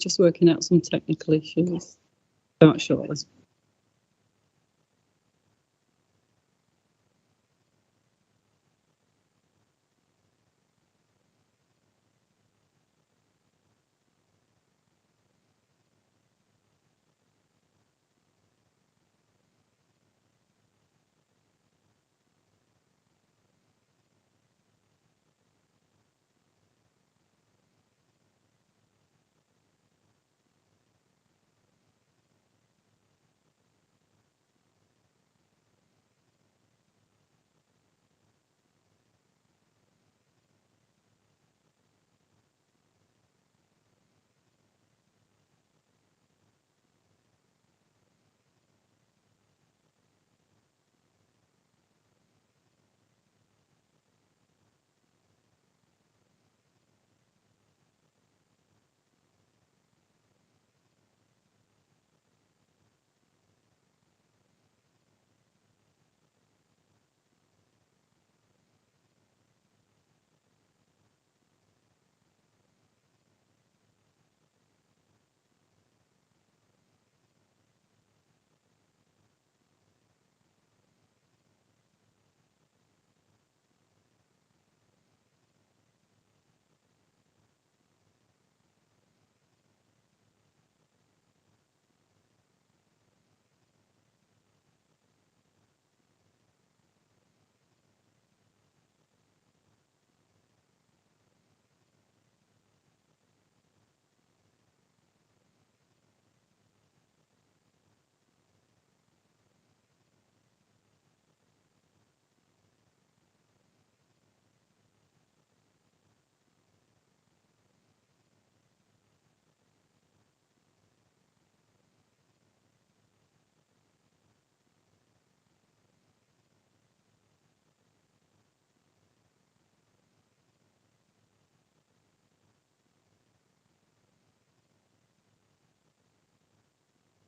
Just working out some technical issues. Not sure.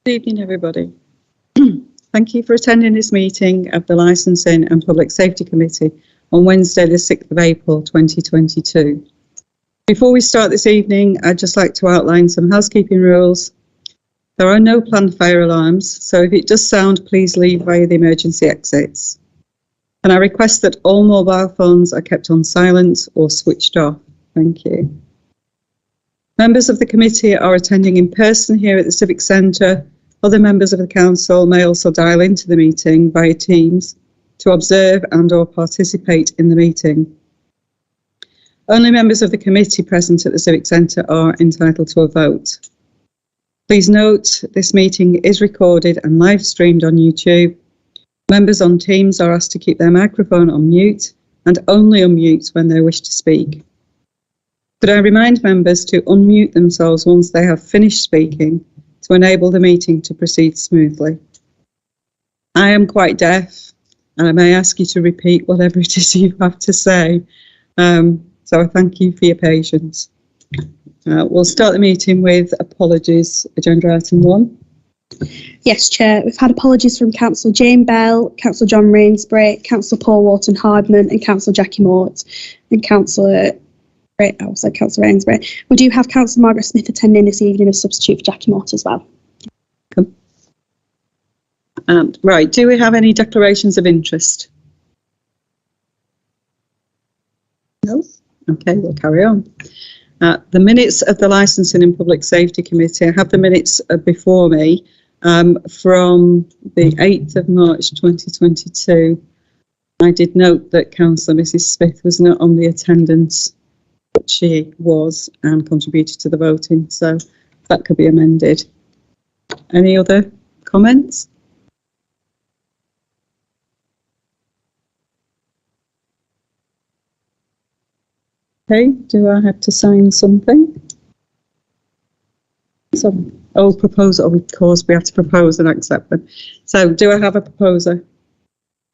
Good evening, everybody. Thank you for attending this meeting of the Licensing and Public Safety Committee on Wednesday, the 6th of April, 2022. Before we start this evening, I'd just like to outline some housekeeping rules. There are no planned fire alarms, so if it does sound, please leave via the emergency exits. And I request that all mobile phones are kept on silent or switched off. Thank you. Members of the committee are attending in person here at the Civic Centre. Other members of the council may also dial into the meeting via Teams to observe and/or participate in the meeting. Only members of the committee present at the Civic Centre are entitled to a vote. Please note this meeting is recorded and live streamed on YouTube. Members on Teams are asked to keep their microphone on mute and only unmute when they wish to speak. Could I remind members to unmute themselves once they have finished speaking to enable the meeting to proceed smoothly. I am quite deaf and I may ask you to repeat whatever it is you have to say. So I thank you for your patience. We'll start the meeting with apologies, agenda item 1. Yes, Chair. We've had apologies from Councillor Jane Bell, Councillor John Rainsbury, Councillor Paul Wharton-Hardman and Councillor Jackie Mort and Councillor Rainsbury. We do have Councillor Margaret Smith attending this evening as substitute for Jackie Mort as well. Right, do we have any declarations of interest? No? Okay, we'll carry on. The minutes of the Licensing and Public Safety Committee, I have the minutes before me from the 8th of March 2022. I did note that Councillor Mrs Smith was not on the attendance, but she was and contributed to the voting, so that could be amended. Any other comments? Okay, do I have to sign something? Propose, of course, we have to propose and accept them. So, do I have a proposer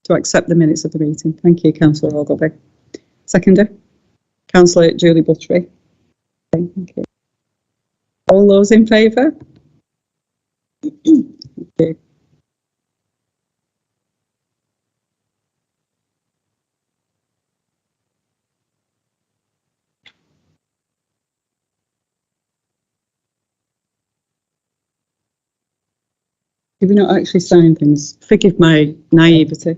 to accept the minutes of the meeting? Thank you, Councillor Ogilvie. Seconder? Councillor Julie Buttery. Okay, thank you. All those in favour? Thank you. Did we not actually sign things? Forgive my naivety.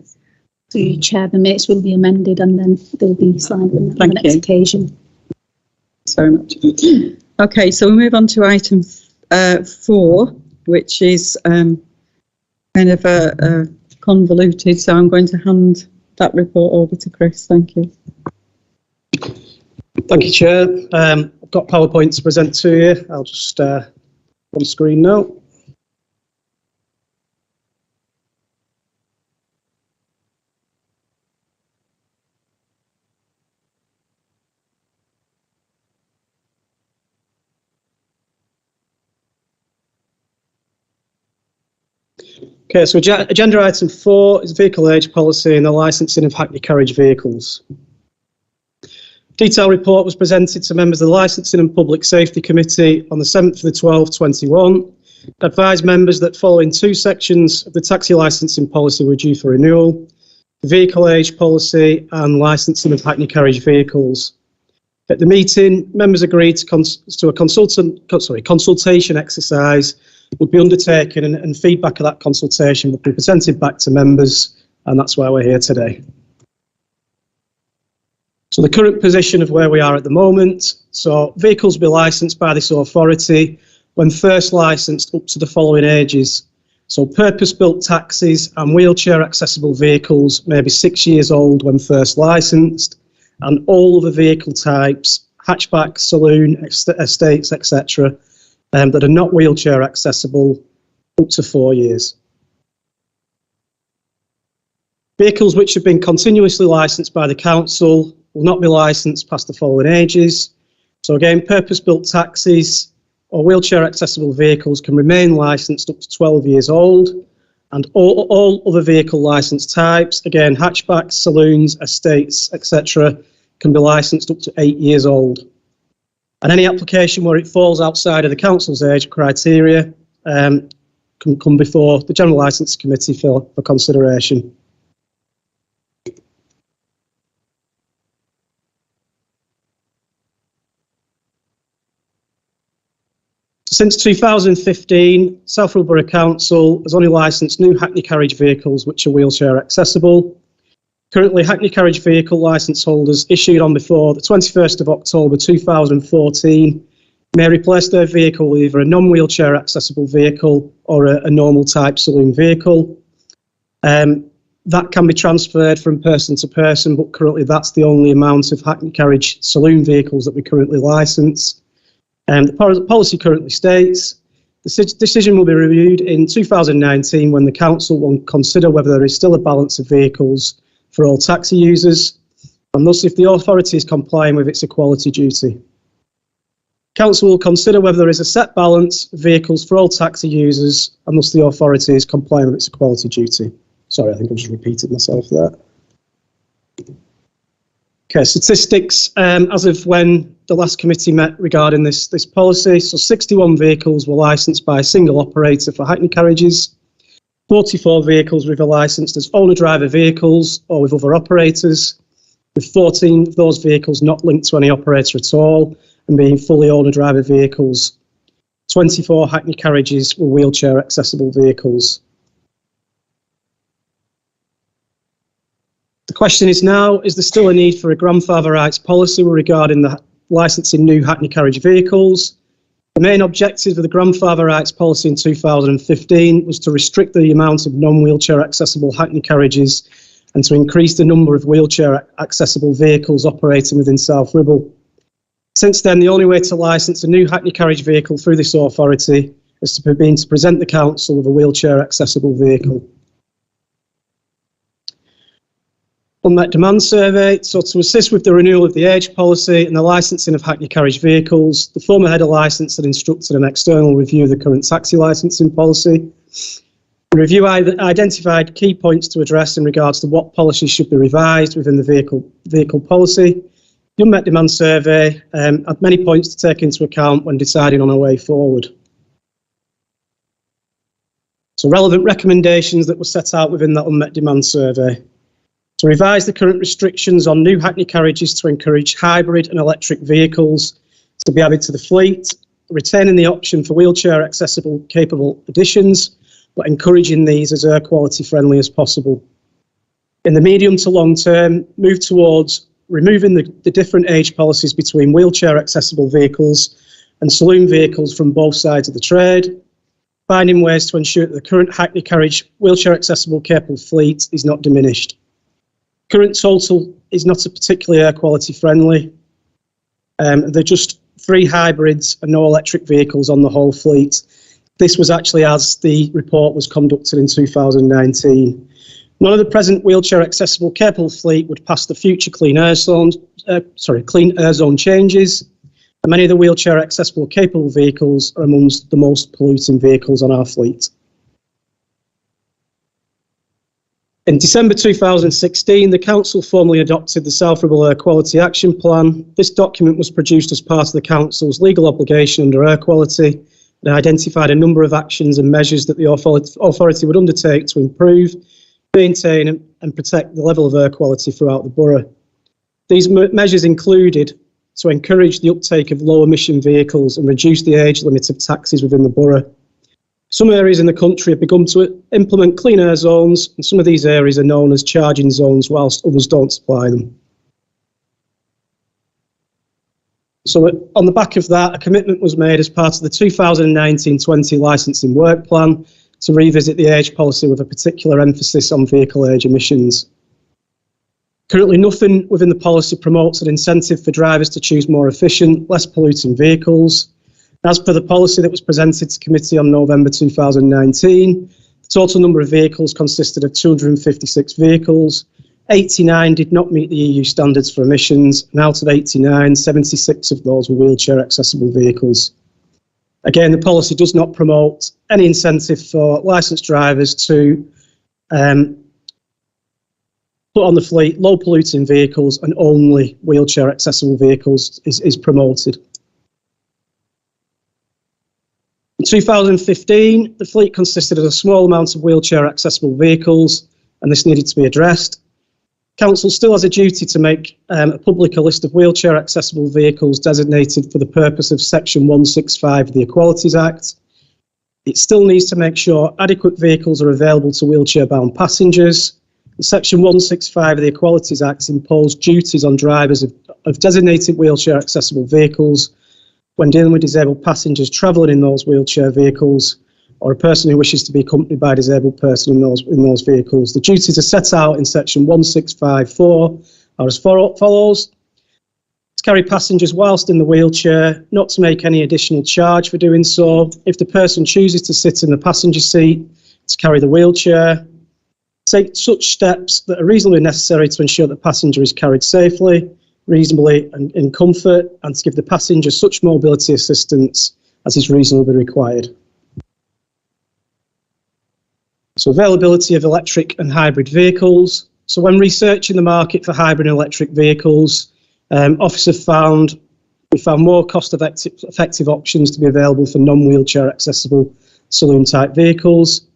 Through you, Chair, the minutes will be amended and then they'll be signed on the next occasion. Thanks very much. Okay, so we move on to item 4, which is kind of a convoluted, so I'm going to hand that report over to Chris. Thank you. Thank you, Chair. I've got PowerPoint to present to you. I'll just on screen now. Okay, so agenda item 4 is vehicle age policy and the licensing of Hackney Carriage vehicles. Detailed report was presented to members of the Licensing and Public Safety Committee on the 7th of the 12th, 21. Advised members that following 2 sections of the taxi licensing policy were due for renewal, the vehicle age policy and licensing of Hackney Carriage vehicles. At the meeting, members agreed to a consultation exercise would be undertaken and feedback of that consultation will be presented back to members, and that's why we're here today. So the current position of where we are at the moment, so vehicles will be licensed by this authority when first licensed up to the following ages. So purpose-built taxis and wheelchair accessible vehicles may be 6 years old when first licensed, and all other vehicle types, hatchback, saloon, estates, etc., that are not wheelchair accessible up to 4 years. Vehicles which have been continuously licensed by the council will not be licensed past the following ages. So again, purpose-built taxis or wheelchair accessible vehicles can remain licensed up to 12 years old, and all other vehicle license types, again, hatchbacks, saloons, estates, etc., can be licensed up to 8 years old. And any application where it falls outside of the council's age criteria can come before the General Licence Committee for consideration. Since 2015, Sufferable Borough Council has only licensed new Hackney Carriage vehicles which are wheelchair accessible. Currently, Hackney Carriage vehicle licence holders issued on before the 21st of October 2014 may replace their vehicle with either a non-wheelchair accessible vehicle or a normal type saloon vehicle. That can be transferred from person to person, but currently that's the only amount of Hackney Carriage saloon vehicles that we currently licence. The policy currently states the decision will be reviewed in 2019 when the council will consider whether there is still a balance of vehicles for all taxi users, and thus if the authority is complying with its equality duty. Council will consider whether there is a set balance of vehicles for all taxi users, and thus the authority is complying with its equality duty. Sorry, I think I've just repeated myself there. Okay, statistics as of when the last committee met regarding this policy. So 61 vehicles were licensed by a single operator for Hackney carriages. 44 vehicles were licensed as owner-driver vehicles or with other operators, with 14 of those vehicles not linked to any operator at all and being fully owner-driver vehicles. 24 Hackney carriages were wheelchair accessible vehicles. The question is now, is there still a need for a grandfather rights policy regarding the licensing new Hackney carriage vehicles? The main objective of the grandfather rights policy in 2015 was to restrict the amount of non-wheelchair accessible Hackney carriages and to increase the number of wheelchair accessible vehicles operating within South Ribble. Since then, the only way to licence a new Hackney carriage vehicle through this authority has been to present the council with a wheelchair accessible vehicle. Unmet demand survey. So to assist with the renewal of the age policy and the licensing of Hackney carriage vehicles, the former head of licence had instructed an external review of the current taxi licensing policy. The review identified key points to address in regards to what policies should be revised within the vehicle policy. The unmet demand survey had many points to take into account when deciding on a way forward. So relevant recommendations that were set out within that unmet demand survey. To revise the current restrictions on new Hackney carriages to encourage hybrid and electric vehicles to be added to the fleet, retaining the option for wheelchair accessible capable additions, but encouraging these as air quality friendly as possible. In the medium to long term, move towards removing the different age policies between wheelchair accessible vehicles and saloon vehicles from both sides of the trade, finding ways to ensure that the current Hackney Carriage wheelchair accessible capable fleet is not diminished. Current total is not a particularly air quality friendly. They're just 3 hybrids and no electric vehicles on the whole fleet. This was actually as the report was conducted in 2019. None of the present wheelchair accessible capable fleet would pass the future clean air zone changes, and many of the wheelchair accessible capable vehicles are amongst the most polluting vehicles on our fleet. In December 2016, the Council formally adopted the Sufferable Air Quality Action Plan. This document was produced as part of the Council's legal obligation under air quality and identified a number of actions and measures that the authority would undertake to improve, maintain and protect the level of air quality throughout the borough. These measures included to encourage the uptake of low emission vehicles and reduce the age limit of taxis within the borough. Some areas in the country have begun to implement clean air zones, and some of these areas are known as charging zones whilst others don't supply them. So on the back of that, a commitment was made as part of the 2019-20 licensing work plan to revisit the age policy with a particular emphasis on vehicle age emissions. Currently, nothing within the policy promotes an incentive for drivers to choose more efficient, less polluting vehicles. As per the policy that was presented to committee on November 2019, the total number of vehicles consisted of 256 vehicles. 89 did not meet the EU standards for emissions, and out of 89, 76 of those were wheelchair accessible vehicles. Again, the policy does not promote any incentive for licensed drivers to put on the fleet low polluting vehicles, and only wheelchair accessible vehicles is promoted. In 2015, the fleet consisted of a small amount of wheelchair accessible vehicles, and this needed to be addressed. Council still has a duty to make public a list of wheelchair accessible vehicles designated for the purpose of Section 165 of the Equalities Act. It still needs to make sure adequate vehicles are available to wheelchair-bound passengers. Section 165 of the Equalities Act imposed duties on drivers of designated wheelchair accessible vehicles when dealing with disabled passengers travelling in those wheelchair vehicles, or a person who wishes to be accompanied by a disabled person in those vehicles. The duties are set out in Section 165(4) are as follows: to carry passengers whilst in the wheelchair, not to make any additional charge for doing so. If the person chooses to sit in the passenger seat, to carry the wheelchair. Take such steps that are reasonably necessary to ensure that the passenger is carried safely, reasonably and in comfort, and to give the passenger such mobility assistance as is reasonably required. So availability of electric and hybrid vehicles. So when researching the market for hybrid and electric vehicles, officers we found more cost-effective options to be available for non-wheelchair accessible saloon type vehicles.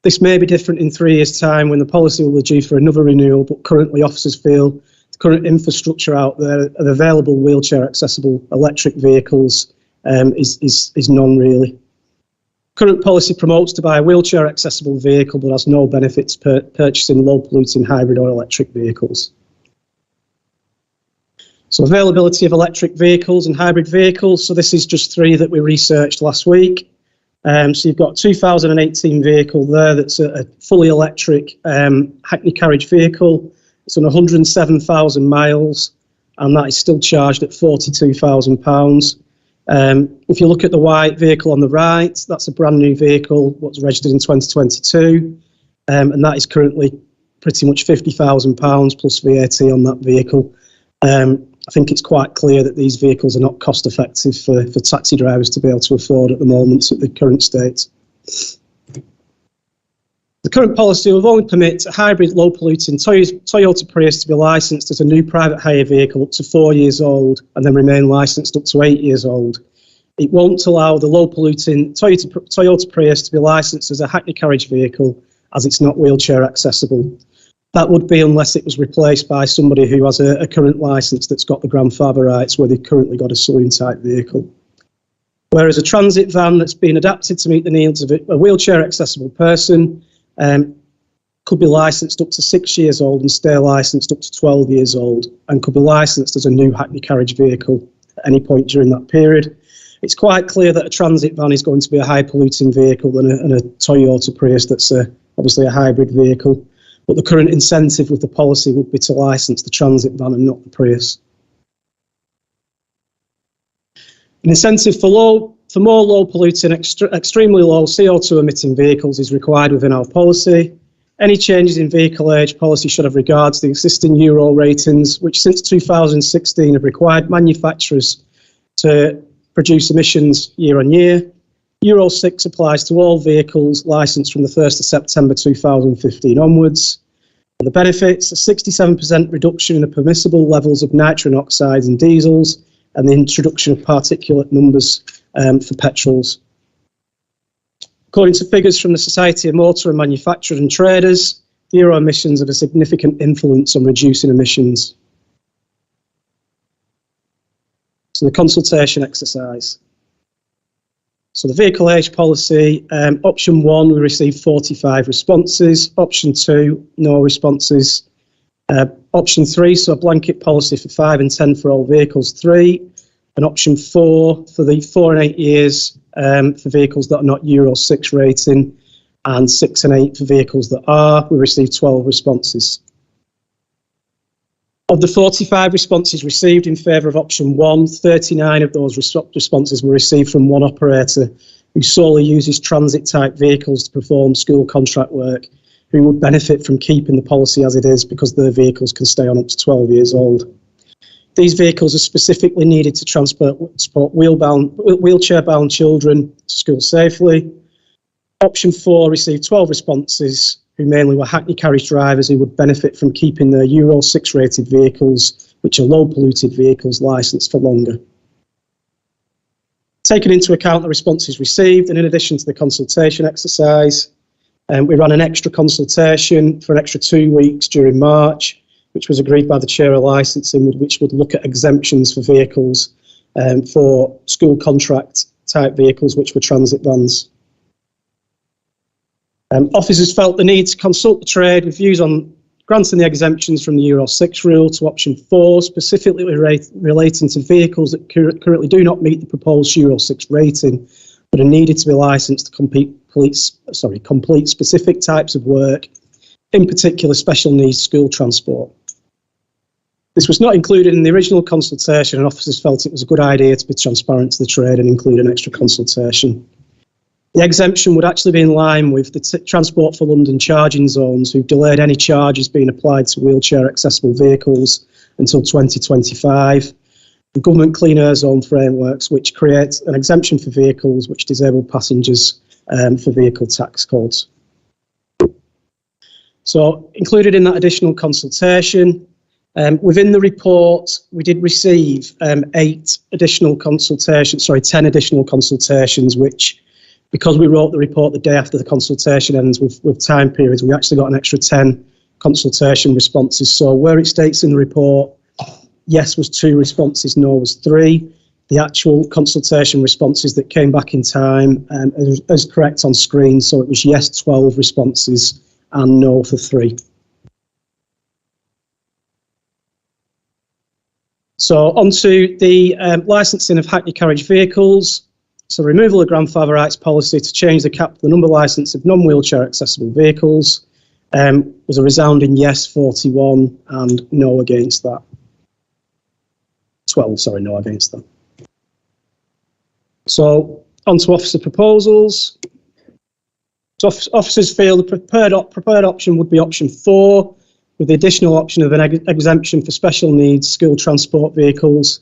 This may be different in 3 years' time when the policy will be due for another renewal, but currently officers feel the current infrastructure out there of available wheelchair accessible electric vehicles is none really. Current policy promotes to buy a wheelchair accessible vehicle but has no benefits purchasing low polluting hybrid or electric vehicles. So availability of electric vehicles and hybrid vehicles. So this is just 3 that we researched last week. So you've got a 2018 vehicle there that's a fully electric Hackney Carriage vehicle. It's on 107,000 miles, and that is still charged at £42,000. If you look at the white vehicle on the right, that's a brand new vehicle, what's registered in 2022, and that is currently pretty much £50,000 plus VAT on that vehicle. I think it's quite clear that these vehicles are not cost effective for taxi drivers to be able to afford at the moment at the current state. The current policy will only permit a hybrid low polluting Toyota Prius to be licensed as a new private hire vehicle up to 4 years old and then remain licensed up to 8 years old. It won't allow the low polluting Toyota Prius to be licensed as a Hackney Carriage vehicle as it's not wheelchair accessible. That would be unless it was replaced by somebody who has a current licence that's got the grandfather rights where they've currently got a saloon type vehicle. Whereas a transit van that's been adapted to meet the needs of a wheelchair accessible person could be licensed up to 6 years old and stay licensed up to 12 years old, and could be licensed as a new Hackney Carriage vehicle at any point during that period. It's quite clear that a transit van is going to be a high polluting vehicle and a Toyota Prius that's obviously a hybrid vehicle. But the current incentive with the policy would be to license the transit van and not the Prius. An incentive for more low polluting, extremely low CO2 emitting vehicles is required within our policy. Any changes in vehicle age policy should have regard to the existing Euro ratings, which since 2016 have required manufacturers to produce emissions year on year. Euro 6 applies to all vehicles licensed from the 1st of September 2015 onwards. And the benefits, a 67% reduction in the permissible levels of nitrogen oxides in diesels, and the introduction of particulate numbers for petrols. According to figures from the Society of Motor and Manufacturers and Traders, Euro emissions have a significant influence on reducing emissions. So the consultation exercise. So the vehicle age policy, option 1, we received 45 responses. Option 2, no responses. Option 3, so a blanket policy for 5 and 10 for all vehicles, 3. And option 4 for the 4 and 8 years for vehicles that are not Euro 6 rating, and 6 and 8 for vehicles that are. We received 12 responses. Of the 45 responses received in favour of option 1, 39 of those responses were received from one operator who solely uses transit type vehicles to perform school contract work, who would benefit from keeping the policy as it is because their vehicles can stay on up to 12 years old. These vehicles are specifically needed to transport wheelchair-bound children to school safely. Option 4 received 12 responses, who mainly were Hackney Carriage drivers who would benefit from keeping their Euro 6 rated vehicles, which are low polluted vehicles, licensed for longer. Taking into account the responses received, and in addition to the consultation exercise, we ran an extra consultation for an extra 2 weeks during March, which was agreed by the Chair of Licensing, which would look at exemptions for vehicles for school contract type vehicles, which were transit vans. Officers felt the need to consult the trade with views on granting the exemptions from the Euro 6 rule to option 4, specifically relating to vehicles that currently do not meet the proposed Euro 6 rating, but are needed to be licensed to complete specific types of work, in particular special needs school transport. This was not included in the original consultation, and officers felt it was a good idea to be transparent to the trade and include an extra consultation. The exemption would actually be in line with the Transport for London charging zones, who've delayed any charges being applied to wheelchair accessible vehicles until 2025. The government clean air zone frameworks, which create an exemption for vehicles which disable passengers for vehicle tax codes. So included in that additional consultation, within the report, we did receive 10 additional consultations, which, because we wrote the report the day after the consultation ends with time periods, we actually got an extra 10 consultation responses. So where it states in the report, yes was 2 responses, no was 3. The actual consultation responses that came back in time as correct on screen. So it was yes 12 responses and no for 3. So onto the licensing of Hackney Carriage vehicles. So removal of grandfather rights policy to change the cap to the number licence of non-wheelchair accessible vehicles was a resounding yes 41 and no against that. 12, sorry, no against that. So onto officer proposals. So officers feel the preferred option would be option 4, with the additional option of an exemption for special needs school transport vehicles.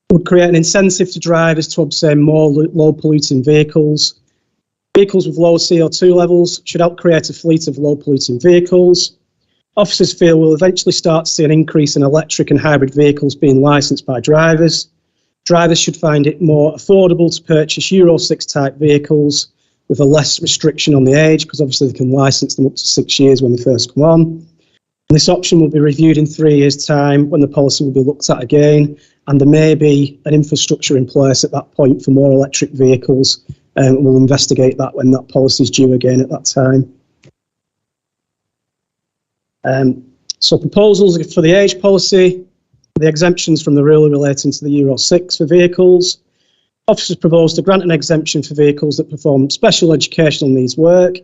It would create an incentive to drivers to obtain more low polluting vehicles. Vehicles with low CO2 levels should help create a fleet of low polluting vehicles. Officers feel we'll eventually start to see an increase in electric and hybrid vehicles being licensed by drivers. Drivers should find it more affordable to purchase Euro 6 type vehicles with a less restriction on the age, because obviously they can license them up to 6 years when they first come on. And this option will be reviewed in 3 years' time when the policy will be looked at again, and there may be an infrastructure in place at that point for more electric vehicles. We'll investigate that when that policy is due again at that time. So proposals for the age policy, the exemptions from the rule relating to the Euro 6 for vehicles. Officers propose to grant an exemption for vehicles that perform special educational needs work.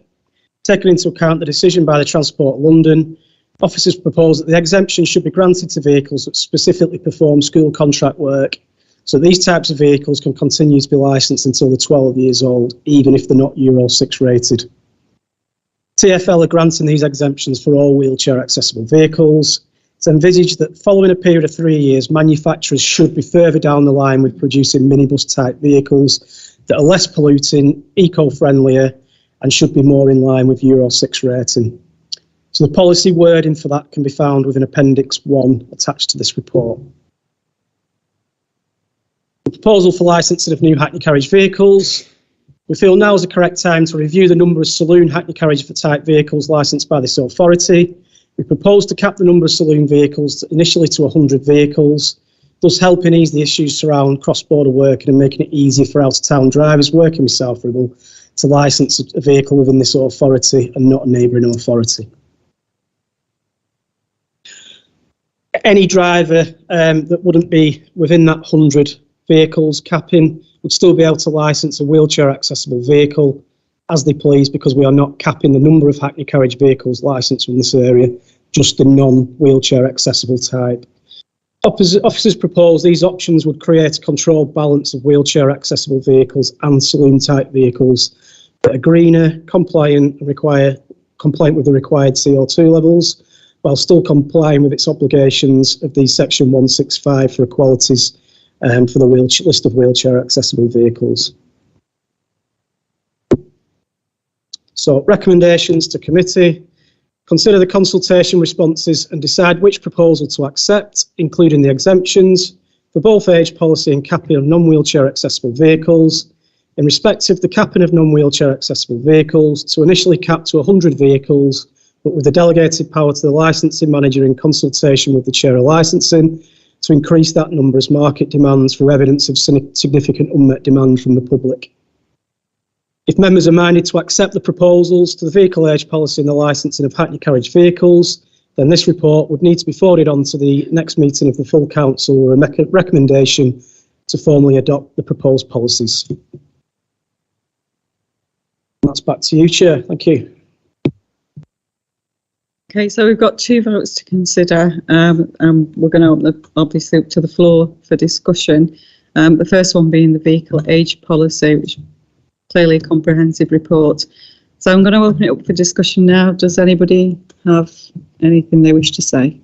Taking into account the decision by the Transport London, officers propose that the exemption should be granted to vehicles that specifically perform school contract work, so these types of vehicles can continue to be licensed until they're 12 years old, even if they're not Euro 6 rated. TfL are granting these exemptions for all wheelchair accessible vehicles. It's envisaged that following a period of 3 years, manufacturers should be further down the line with producing minibus type vehicles that are less polluting, eco-friendlier, and should be more in line with Euro 6 rating. So the policy wording for that can be found within Appendix 1 attached to this report. The proposal for licensing of new Hackney carriage vehicles. We feel now is the correct time to review the number of saloon Hackney carriage for type vehicles licensed by this authority. We propose to cap the number of saloon vehicles initially to 100 vehicles, thus helping ease the issues surrounding cross-border working and making it easier for out-of-town drivers working with Sufferable to license a vehicle within this authority and not a neighbouring authority. Any driver that wouldn't be within that 100 vehicles capping would still be able to license a wheelchair accessible vehicle as they please, because we are not capping the number of Hackney carriage vehicles licensed in this area, just the non-wheelchair accessible type. Officers propose these options would create a controlled balance of wheelchair accessible vehicles and saloon type vehicles that are greener, compliant with the required CO2 levels, while still complying with its obligations of the Section 165 for equalities for the list of wheelchair accessible vehicles. So recommendations to committee: consider the consultation responses and decide which proposal to accept, including the exemptions for both age policy and capping of non-wheelchair accessible vehicles. In respect of the capping of non-wheelchair accessible vehicles, to initially cap to 100 vehicles, but with the delegated power to the licensing manager in consultation with the chair of licensing to increase that number as market demands for evidence of significant unmet demand from the public. If members are minded to accept the proposals to the vehicle age policy and the licensing of Hackney carriage vehicles, then this report would need to be forwarded on to the next meeting of the full council or a recommendation to formally adopt the proposed policies. That's back to you, Chair. Thank you. Okay, so we've got 2 votes to consider. We're going to open obviously up to the floor for discussion. The first one being the vehicle age policy, which is clearly a comprehensive report. So I'm going to open it up for discussion now. Does anybody have anything they wish to say?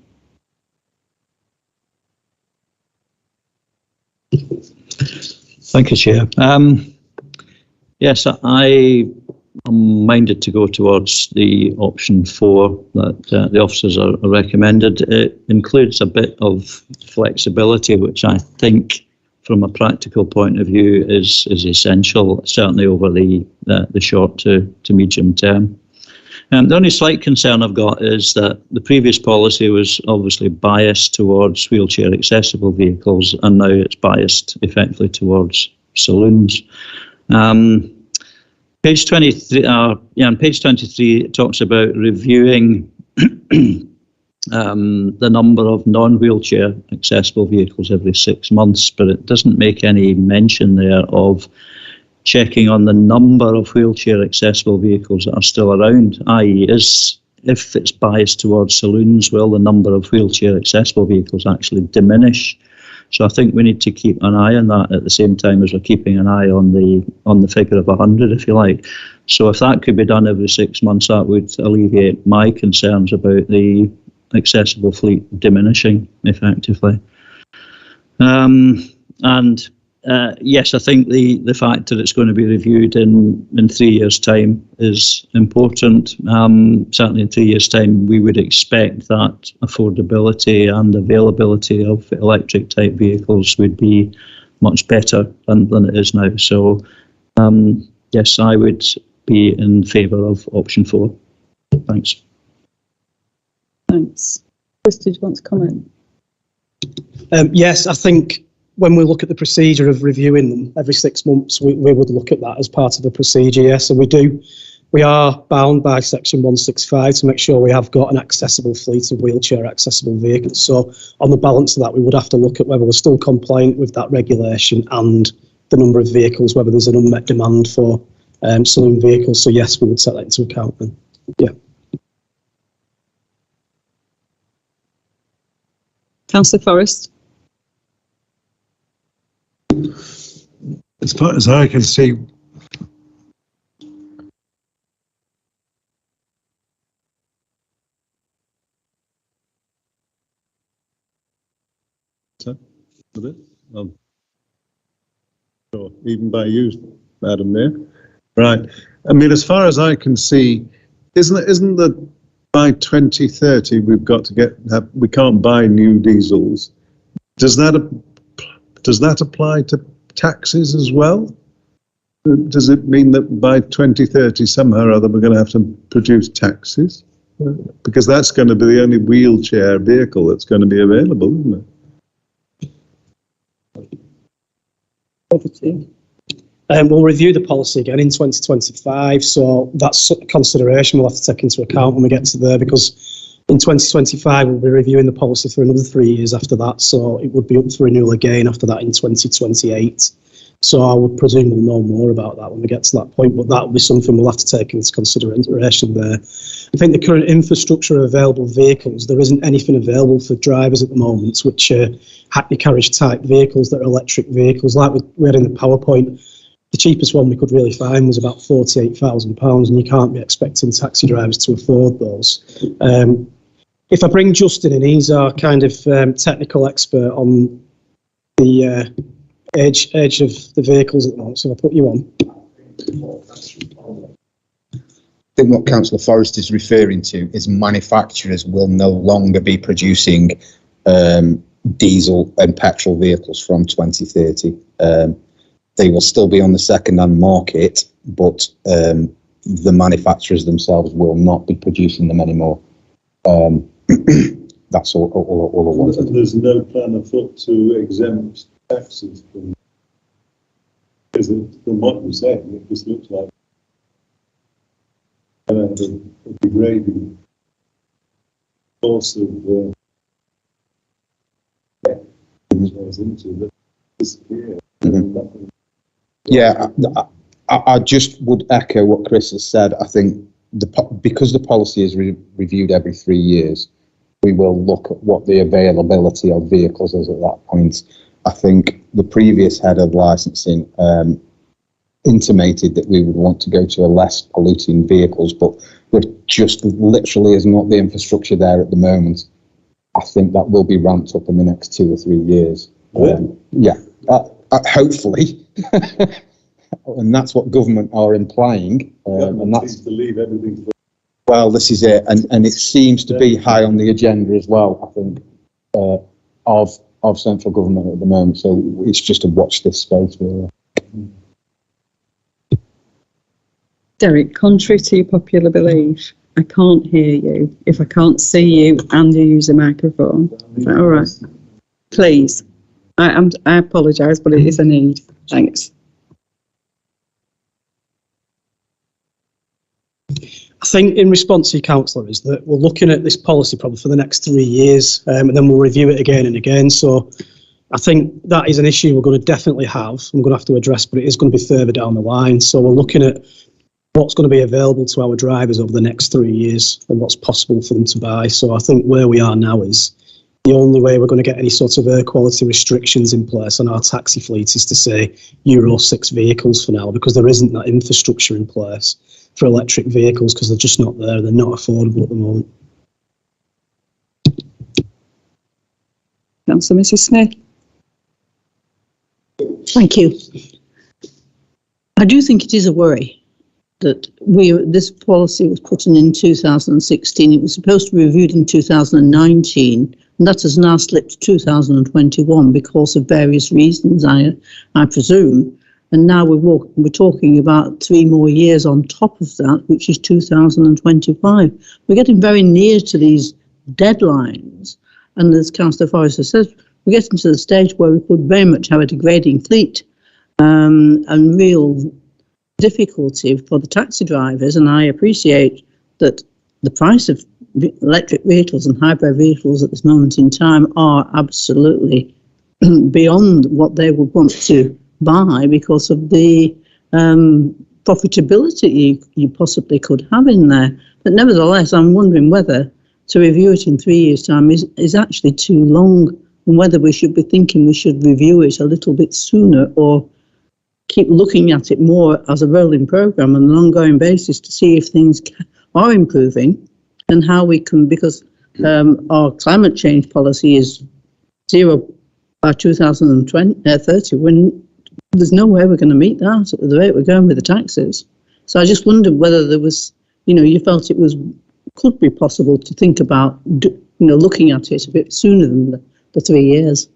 Thank you, Chair. Yes, I am minded to go towards the option 4 that the officers are recommended. It includes a bit of flexibility, which I think from a practical point of view is essential, certainly over the short to medium term. The only slight concern I've got is that the previous policy was obviously biased towards wheelchair accessible vehicles, and now it's biased effectively towards saloons. Page 23, on page 23, it talks about reviewing the number of non-wheelchair accessible vehicles every 6 months, but it doesn't make any mention there of checking on the number of wheelchair accessible vehicles that are still around, i.e. if it's biased towards saloons, will the number of wheelchair accessible vehicles actually diminish? So I think we need to keep an eye on that at the same time as we're keeping an eye on the figure of 100, if you like. So if that could be done every 6 months, that would alleviate my concerns about the accessible fleet diminishing effectively. Yes, I think the fact that it's going to be reviewed in 3 years' time is important. Certainly in 3 years' time, we would expect that affordability and availability of electric type vehicles would be much better than it is now. So yes, I would be in favour of option 4. Thanks. Thanks. Chris, did you want to comment? Yes, I think when we look at the procedure of reviewing them every 6 months, we would look at that as part of the procedure, yes. And we are bound by section 165 to make sure we have got an accessible fleet of wheelchair accessible vehicles. So on the balance of that, we would have to look at whether we're still compliant with that regulation and the number of vehicles, whether there's an unmet demand for saloon vehicles. So yes, we would take that into account then. Yeah. Councillor Forrest. As far as I can see, Sure, even by you, Madam Mayor. Right. I mean, as far as I can see, isn't that by 2030 we've got to we can't buy new diesels? Does that apply to taxis as well? Does it mean that by 2030 somehow or other we're going to have to produce taxis? Because that's going to be the only wheelchair vehicle that's going to be available, isn't it? We'll review the policy again in 2025, so that's a consideration we'll have to take into account when we get to there, because in 2025 we'll be reviewing the policy for another 3 years after that, so it would be up for renewal again after that in 2028. So I would presume we'll know more about that when we get to that point, but that will be something we'll have to take into consideration there. I think the current infrastructure of available vehicles, there isn't anything available for drivers at the moment, which are Hackney Carriage type vehicles that are electric vehicles. Like we had in the PowerPoint, the cheapest one we could really find was about £48,000, and you can't be expecting taxi drivers to afford those. If I bring Justin in, he's our kind of technical expert on the age of the vehicles at the moment, so I'll put you on. I think what Councillor Forrest is referring to is manufacturers will no longer be producing diesel and petrol vehicles from 2030. They will still be on the second-hand market, but the manufacturers themselves will not be producing them anymore. That's all I wanted. There's no plan afoot to exempt taxes from, because from what you're saying, it just looks like a degrading course of into disappear. Yeah, I just would echo what Chris has said. I think because the policy is reviewed every 3 years, we will look at what the availability of vehicles is at that point. I think the previous head of licensing intimated that we would want to go to a less polluting vehicles, but there just literally is not the infrastructure there at the moment. I think that will be ramped up in the next 2 or 3 years. Hopefully. And that's what government are implying. And that's to leave everything. Well, this is it, and it seems to be high on the agenda as well, I think, of central government at the moment. So it's just to watch this space, really. Derek, contrary to popular belief, I can't hear you if I can't see you and you use a microphone. Is that all right? Please. I apologise, but it is a need. Thanks. I think in response to your councillor is that we're looking at this policy probably for the next 3 years, and then we'll review it again and again. So I think that is an issue we're going to definitely have. I'm going to have to address, but it is going to be further down the line. So we're looking at what's going to be available to our drivers over the next 3 years and what's possible for them to buy. So I think where we are now is the only way we're going to get any sort of air quality restrictions in place on our taxi fleet is to say Euro 6 vehicles for now, because there isn't that infrastructure in place for electric vehicles because they're just not there. They're not affordable at the moment. Councillor Mrs. Smith. Thank you. I do think it is a worry that this policy was put in 2016. It was supposed to be reviewed in 2019, and that has now slipped to 2021 because of various reasons, I presume. And now we're talking about 3 more years on top of that, which is 2025. We're getting very near to these deadlines. And as Councillor Forrest has said, we're getting to the stage where we could very much have a degrading fleet, and real difficulty for the taxi drivers. And I appreciate that the price of electric vehicles and hybrid vehicles at this moment in time are absolutely beyond what they would want to buy because of the profitability you possibly could have in there. But nevertheless, I'm wondering whether to review it in 3 years' time is actually too long, and whether we should be thinking we should review it a little bit sooner, or keep looking at it more as a rolling programme on an ongoing basis to see if things are improving and how we can, because our climate change policy is zero by 2030, when there's no way we're going to meet that at the rate we're going with the taxes. So I just wondered whether there was, you felt it could be possible to think about, looking at it a bit sooner than the 3 years.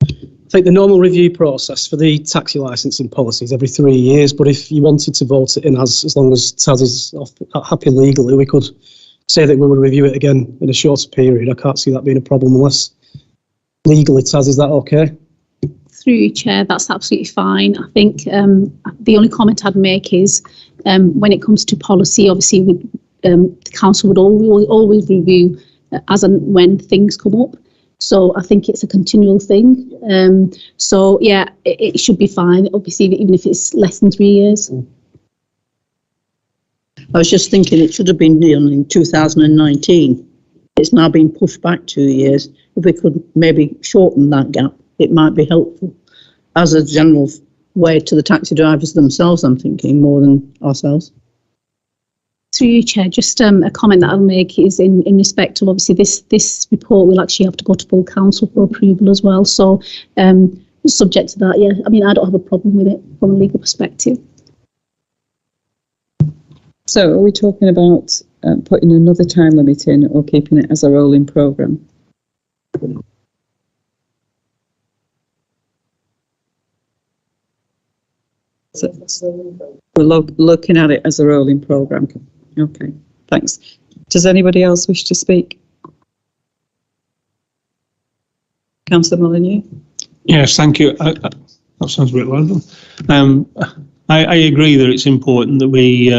I think the normal review process for the taxi licensing policy is every 3 years, but if you wanted to vote it in as long as Taz is happy legally, we could say that we would review it again in a shorter period. I can't see that being a problem unless legally, Taz, is that okay? Through you, Chair, that's absolutely fine. I think the only comment I'd make is when it comes to policy, obviously the council would always review as and when things come up. So I think it's a continual thing. So yeah, it should be fine. Obviously, even if it's less than 3 years. I was just thinking it should have been done in 2019. It's now been pushed back 2 years. If we could maybe shorten that gap, it might be helpful as a general way to the taxi drivers themselves, I'm thinking, more than ourselves. Through you, Chair, just a comment that I'll make is in respect of, obviously, this report will actually have to go to full council for approval as well. So subject to that, yeah. I mean, I don't have a problem with it from a legal perspective. So are we talking about putting another time limit in or keeping it as a rolling programme? So we're looking at it as a rolling programme. Okay, thanks. Does anybody else wish to speak? Councillor Molyneux? Yes, thank you. That sounds a bit loud. I agree that it's important that we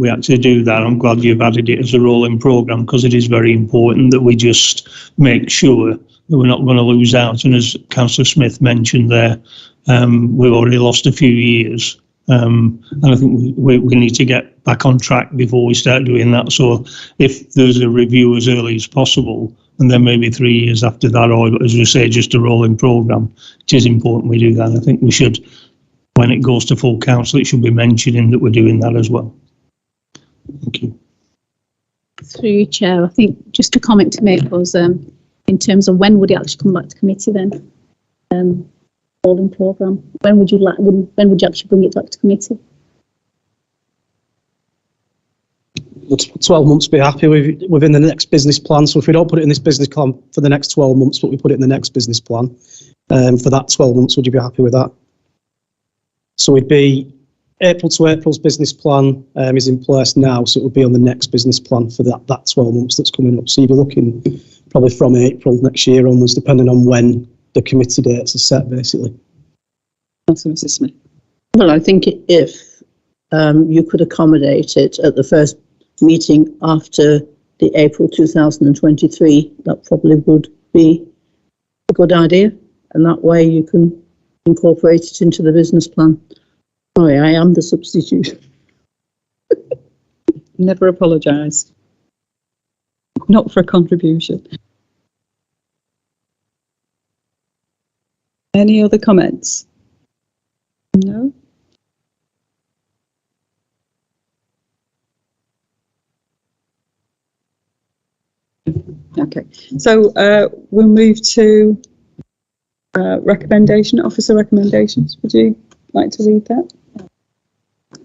actually do that. I'm glad you've added it as a rolling programme, because it is very important that we just make sure that we're not going to lose out. And as Councillor Smith mentioned there, we've already lost a few years. And I think we need to get back on track before we start doing that. So if there's a review as early as possible, and then maybe 3 years after that, or as we say, just a rolling programme, it is important we do that. I think we should, when it goes to full council, it should be mentioning that we're doing that as well. Thank you. Through you, Chair, I think just a comment to make was in terms of when would it actually come back to committee then? Rolling programme. When would you actually bring it back to committee? 12 months, be happy with within the next business plan. So if we don't put it in this business plan for the next 12 months, but we put it in the next business plan for that 12 months, would you be happy with that? So it'd be April to April's business plan is in place now, so it would be on the next business plan for that 12 months that's coming up. So you'd be looking probably from April next year onwards, depending on when the committee dates are set, basically. Councillor Mrs. Smith. Well, I think if you could accommodate it at the first meeting after the April 2023, that probably would be a good idea. And that way you can incorporate it into the business plan. Sorry, I am the substitute. Never apologise. Not for a contribution. Any other comments? No? Okay, so we'll move to officer recommendations. Would you like to read that?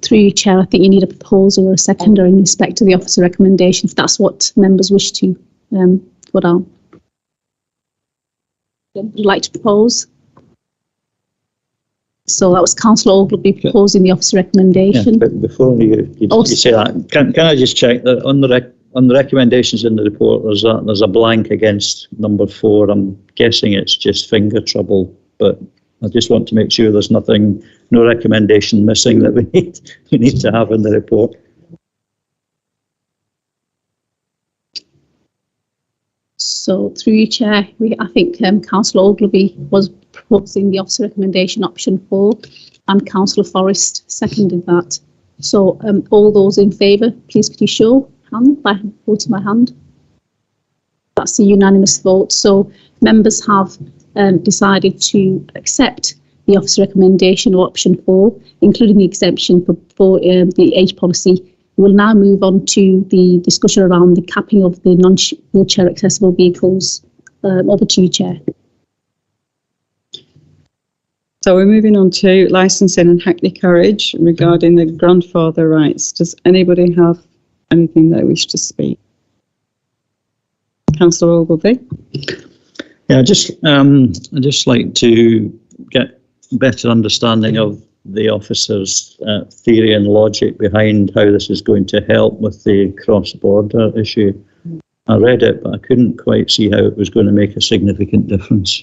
Through you, Chair, I think you need a proposal or a seconder in respect to the officer recommendation, if that's what members wish to put on. Would you like to propose? So that was Councillor Ogilvie proposing the officer recommendation. Yeah, but before you say that, can I just check that on on the recommendations in the report, there's a blank against number 4. I'm guessing it's just finger trouble, but I just want to make sure there's no recommendation missing that we need to have in the report. So through you, Chair, I think Councillor Ogilvie was proposing the officer recommendation option 4, and Councillor Forrest seconded that. So all those in favour, please could you show hand by voting by hand? That's a unanimous vote. So members have decided to accept the officer recommendation of option 4, including the exemption for the age policy. We'll now move on to the discussion around the capping of the non-wheelchair accessible vehicles. Over to you, Chair. So we're moving on to licensing and Hackney Carriage regarding the grandfather rights. Does anybody have anything they wish to speak? Councillor Ogilvie. Yeah, I'd just like to get a better understanding of the officer's theory and logic behind how this is going to help with the cross-border issue. I read it, but I couldn't quite see how it was going to make a significant difference.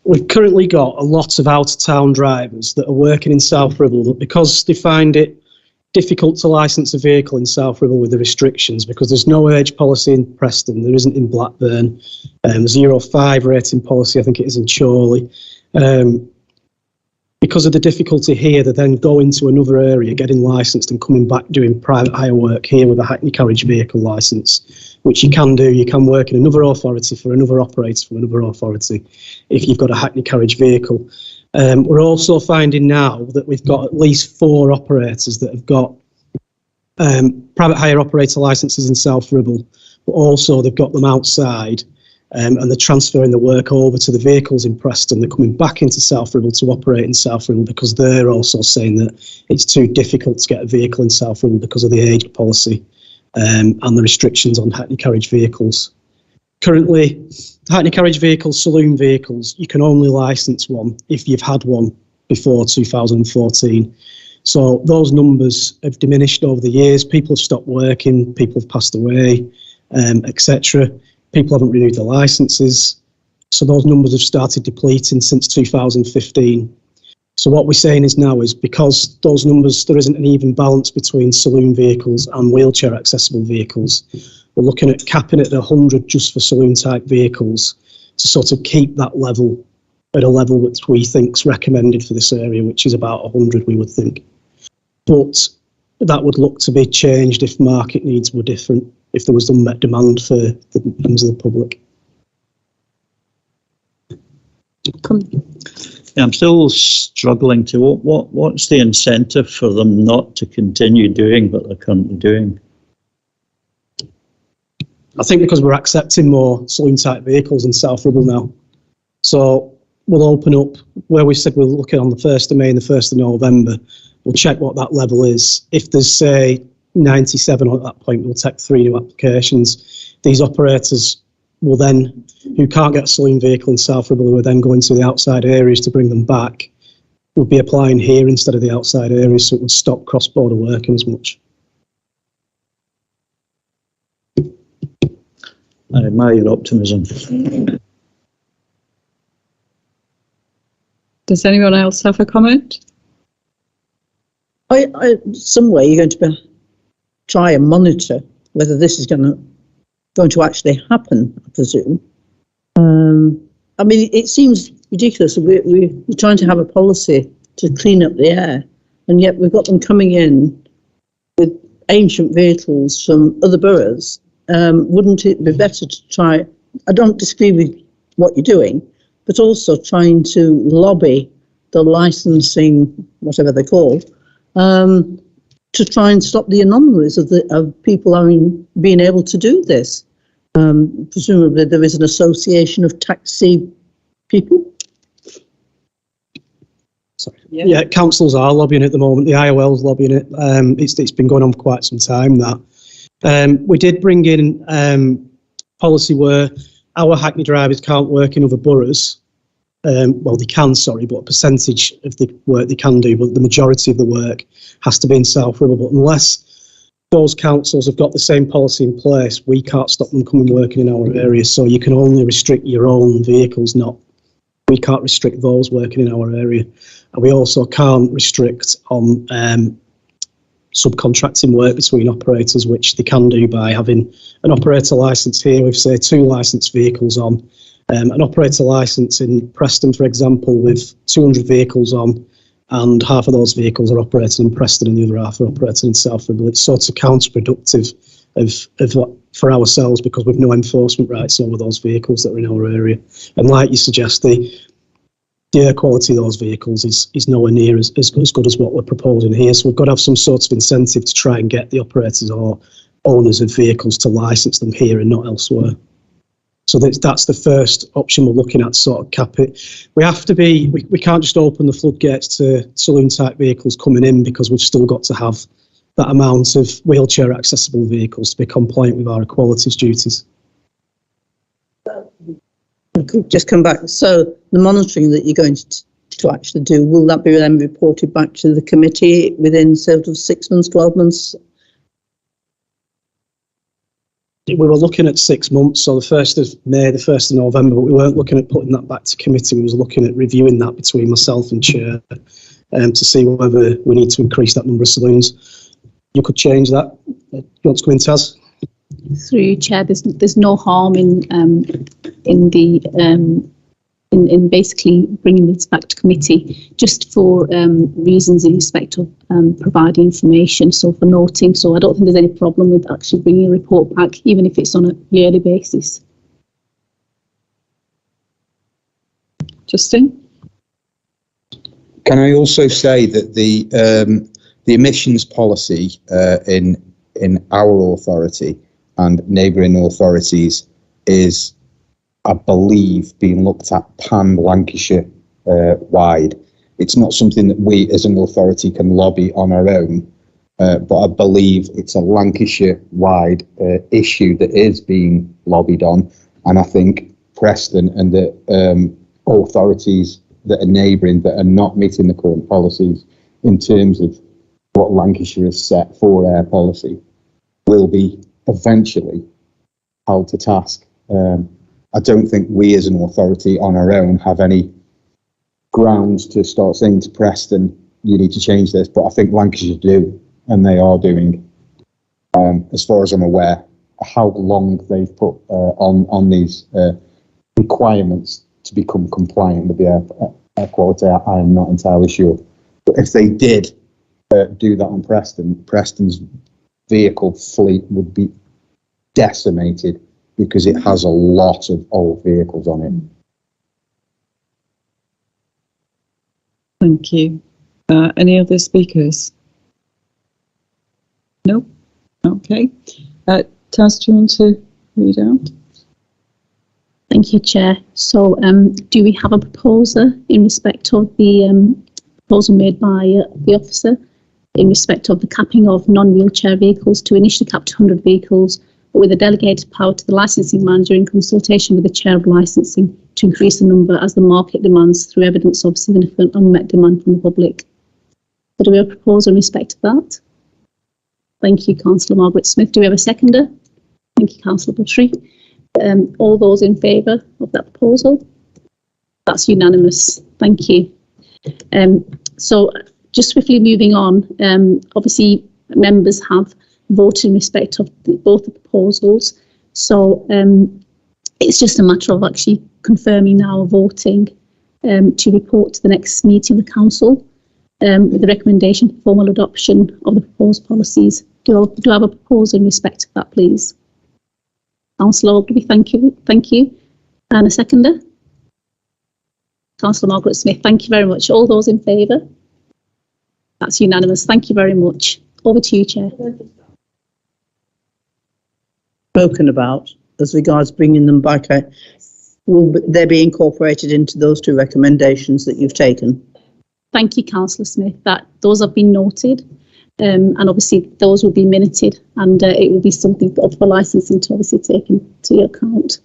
We've currently got a lot of out-of-town drivers that are working in South Ribble, that because they find it difficult to licence a vehicle in South Ribble with the restrictions, because there's no age policy in Preston, there isn't in Blackburn, there's a Euro 5 rating policy, I think it is in Chorley. Because of the difficulty here, they then go into another area, getting licensed and coming back doing private hire work here with a Hackney Carriage vehicle licence, which you can do. You can work in another authority for another operator from another authority if you've got a Hackney Carriage vehicle. We're also finding now that we've got at least 4 operators that have got private hire operator licences in South Ribble, but also they've got them outside. And they're transferring the work over to the vehicles in Preston. They're coming back into South Ribble to operate in South Ribble because they're also saying that it's too difficult to get a vehicle in South Ribble because of the age policy and the restrictions on Hackney Carriage vehicles. Currently, the Hackney Carriage vehicles, saloon vehicles, you can only licence one if you've had one before 2014. So those numbers have diminished over the years. People have stopped working, people have passed away, etc. People haven't renewed their licences, so those numbers have started depleting since 2015. So what we're saying is now is because those numbers, there isn't an even balance between saloon vehicles and wheelchair accessible vehicles, we're looking at capping it at 100 just for saloon type vehicles to sort of keep that level at a level which we think's recommended for this area, which is about 100 we would think. But that would look to be changed if market needs were different, if there was unmet demand for the members of the public. Yeah, I'm still struggling to what's the incentive for them not to continue doing what they're currently doing? I think because we're accepting more saloon type vehicles in South Ribble now. So we'll open up where we said we're looking on the 1st of May and the 1st of November. We'll check what that level is. If there's, say, 97 at that point, we'll take 3 new applications. These operators will then, who can't get a saloon vehicle in South Ribble, who will then go into the outside areas to bring them back, will be applying here instead of the outside areas, so it would stop cross-border working as much. I admire your optimism. Does anyone else have a comment? Some way you're going to try and monitor whether this is going to actually happen, I presume. I mean, it seems ridiculous. We're trying to have a policy to clean up the air, and yet we've got them coming in with ancient vehicles from other boroughs. Wouldn't it be better to try, I don't disagree with what you're doing, but also trying to lobby the licensing, whatever they're called, to try and stop the anomalies of people being able to do this. Presumably there is an association of taxi people. Sorry. Yeah, councils are lobbying at the moment. The IOL's lobbying it. It's been going on for quite some time, that. We did bring in policy where our Hackney drivers can't work in other boroughs. Well, they can, sorry, but a percentage of the work they can do, but the majority of the work has to be in South Ribble. But unless those councils have got the same policy in place, we can't stop them coming working in our area. So you can only restrict your own vehicles, we can't restrict those working in our area. And we also can't restrict on subcontracting work between operators, which they can do by having an operator licence here with, say, 2 licensed vehicles on. An operator licence in Preston, for example, with 200 vehicles on, and half of those vehicles are operating in Preston and the other half are operating in Sufferable. It's sort of counterproductive for ourselves because we've no enforcement rights over those vehicles that are in our area. And like you suggest, the air quality of those vehicles is nowhere near as good as what we're proposing here. So we've got to have some sort of incentive to try and get the operators or owners of vehicles to licence them here and not elsewhere. So that's the first option we're looking at, sort of cap it. We have to be, we can't just open the floodgates to saloon type vehicles coming in because we've still got to have that amount of wheelchair accessible vehicles to be compliant with our equalities duties. I could just come back. So the monitoring that you're going to actually do, will that be then reported back to the committee within sort of 6 months, 12 months? We were looking at 6 months, so the 1st of May, the 1st of November, but we weren't looking at putting that back to committee. We was looking at reviewing that between myself and Chair to see whether we need to increase that number of saloons. You could change that. You want to come in, Taz? Through you, Chair, there's no harm in basically bringing this back to committee, just for reasons in respect of providing information, so for noting. So I don't think there's any problem with actually bringing a report back, even if it's on a yearly basis. Justin? Can I also say that the emissions policy in our authority and neighbouring authorities is, I believe, being looked at pan-Lancashire wide. It's not something that we as an authority can lobby on our own, but I believe it's a Lancashire-wide issue that is being lobbied on, and I think Preston and the authorities that are neighbouring that are not meeting the current policies in terms of what Lancashire has set for air policy will be eventually held to task. I don't think we as an authority on our own have any grounds to start saying to Preston, you need to change this, but I think Lancashire do, and they are doing. As far as I'm aware, how long they've put on these requirements to become compliant with the air quality, I am not entirely sure. But if they did do that on Preston's vehicle fleet would be decimated because it has a lot of old vehicles on it. Thank you. Any other speakers? No? Okay. Taz, do you want to read out? Thank you, Chair. So do we have a proposer in respect of the proposal made by the officer in respect of the capping of non-wheelchair vehicles to initially cap to 100 vehicles, but with a delegated power to the licensing manager in consultation with the chair of licensing to increase the number as the market demands through evidence of significant unmet demand from the public? So do we have a proposal in respect of that? Thank you, Councillor Margaret Smith. Do we have a seconder? Thank you, Councillor Buttery. All those in favour of that proposal? That's unanimous. Thank you. So just swiftly moving on, obviously members have voted in respect of both the proposals. So it's just a matter of actually confirming now voting to report to the next meeting of the council with the recommendation for formal adoption of the proposed policies. Do I have a proposal in respect of that, please? Councillor Ogilvie, thank you. And a seconder? Councillor Margaret Smith, thank you very much. All those in favour? That's unanimous. Thank you very much. Over to you, Chair. Spoken about as regards bringing them back, will they be incorporated into those two recommendations that you've taken? Thank you, Councillor Smith. Those have been noted, and obviously those will be minuted, and it will be something for licensing to obviously take into account.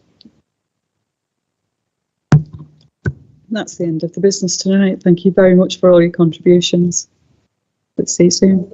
That's the end of the business tonight. Thank you very much for all your contributions. Let's see you soon.